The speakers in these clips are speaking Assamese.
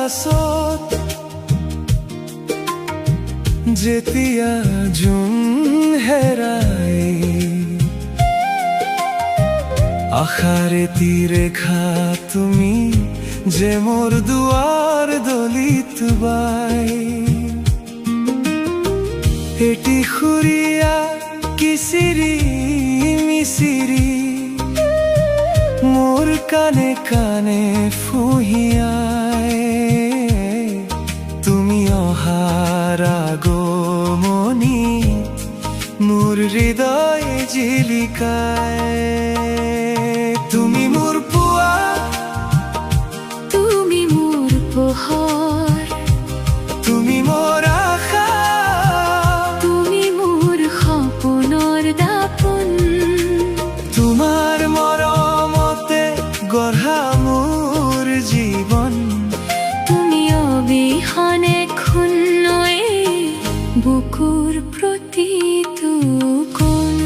পাছত যেতিয়া জোন হেৰাই আশাৰে তীৰেখা তুমি যে মোৰ দুৱাৰ দলিত বাই এটি খুৰিয়া কিচিৰি মিচিৰি মোৰ কানে কানে ফুহিয়াই তুমি অহাৰ আগমনি মোৰ হৃদয় জিলিকায় তুমি মোৰ পুৱা তুমি মোৰ পোহৰ তুমি মোৰ আশা তুমি মোৰ সপোনৰ দাপোন তোমাৰ মৰমতে গঢ়া মোৰ জীৱন তুমি অবিহনে ক্ষুণ্ণই বুকুৰ প্ৰতিটো কোণ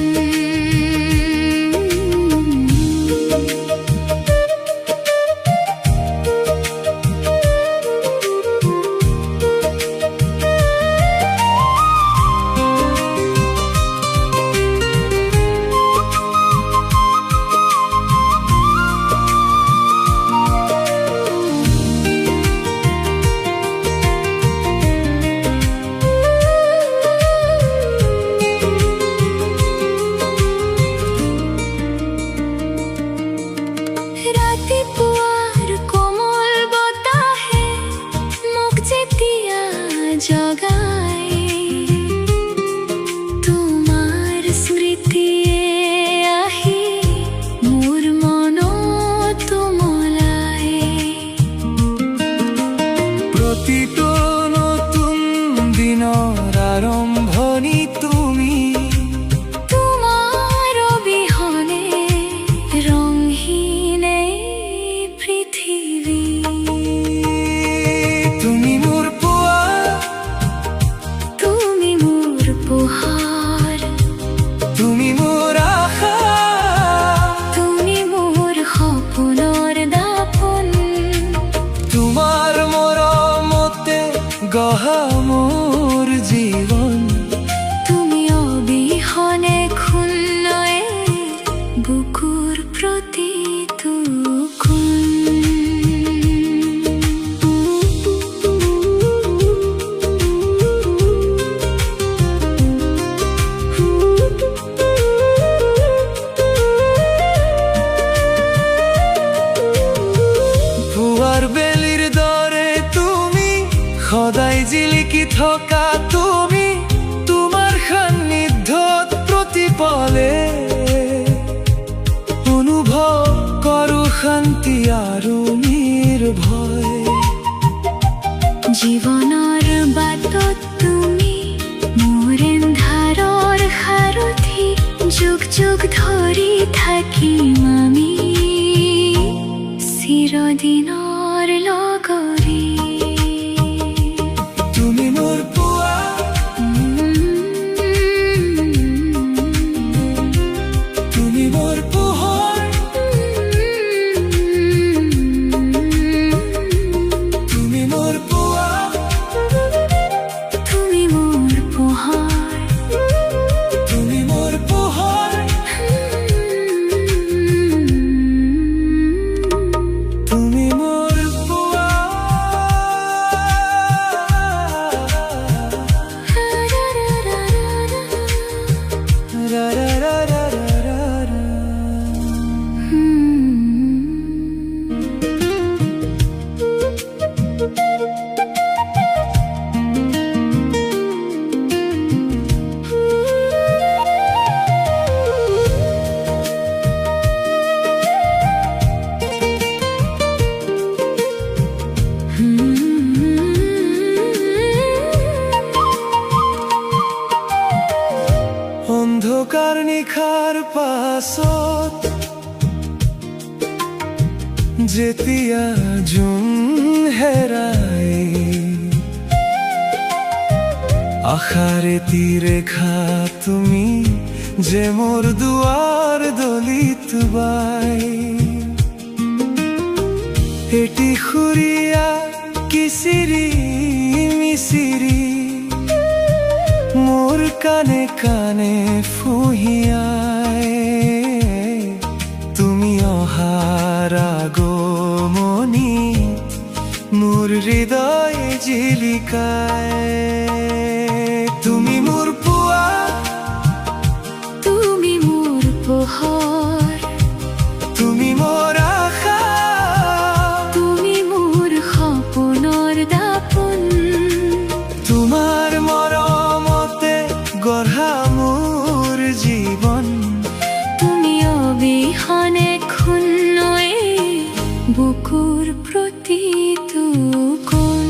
ৰাতিপুৱাৰ কোমল বতাহে মোক যেতিয়া জগাই তোমাৰ স্মৃতিয়ে আহি মোৰ মনত উমলাই প্ৰতিটো নতুন দিনৰ আৰম্ভণি তুমি তোমাৰ অবিহনে ৰংহীন এই পৃথিৱী তুমি মোৰ পুৱা তুমি মোৰ পোহৰ তুমি মোৰ আশা তুমি মোৰ সপোনৰ দাপোন তোমাৰ মৰমতে গঢ়া মোৰ জীৱন তুমি অবিহনে ক্ষুণ্ণই বুকুৰ প্ৰতিটো কোণ পুৱাৰ বেলিৰ দৰে তুমি সদায় জিলিকি থকা তুমি তোমাৰ সান্নিধ্যত প্ৰতিপলে অনুভৱ কৰো শান্তি আৰু নিৰ্ভয় জীৱনৰ বাটত তুমি মোৰ এন্ধাৰৰ সাৰথি যুগ যুগ ধৰি থাকিম আমি চিৰদিনৰ লগৰী তুমি মোৰ পুৱা তুমি মোৰ পোহৰ তুমি মোৰ পুৱা তুমি মোৰ পোহৰ তুমি মোৰ পোহৰ তুমি মোৰ পুৱা ৰা ৰা ৰা ৰা ৰা ৰা। অন্ধকাৰ নিশাৰ পাছত যেতিয়া জোন হেৰাই আশাৰে তীৰেখা তুমি যে মোৰ দুৱাৰ দলিত বাই এটি খুৰিয়া কিচিৰি মিচিৰি মোৰ কানে কানে ফুহিয়াই তুমি অহাৰ আগমনি মোৰ হৃদয় জিলিকায় তুমি মোৰ পুৱা তুমি মোৰ পোহৰ তুমি মোৰ আশা তুমি মোৰ সপোনৰ দাপোন তোমাৰ মৰমতে গঢ়া মোৰ জীৱন তুমি অবিহনে ক্ষুণ্ণই বুকুৰ প্ৰতিটো কোণ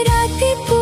ৰাতিপুৱা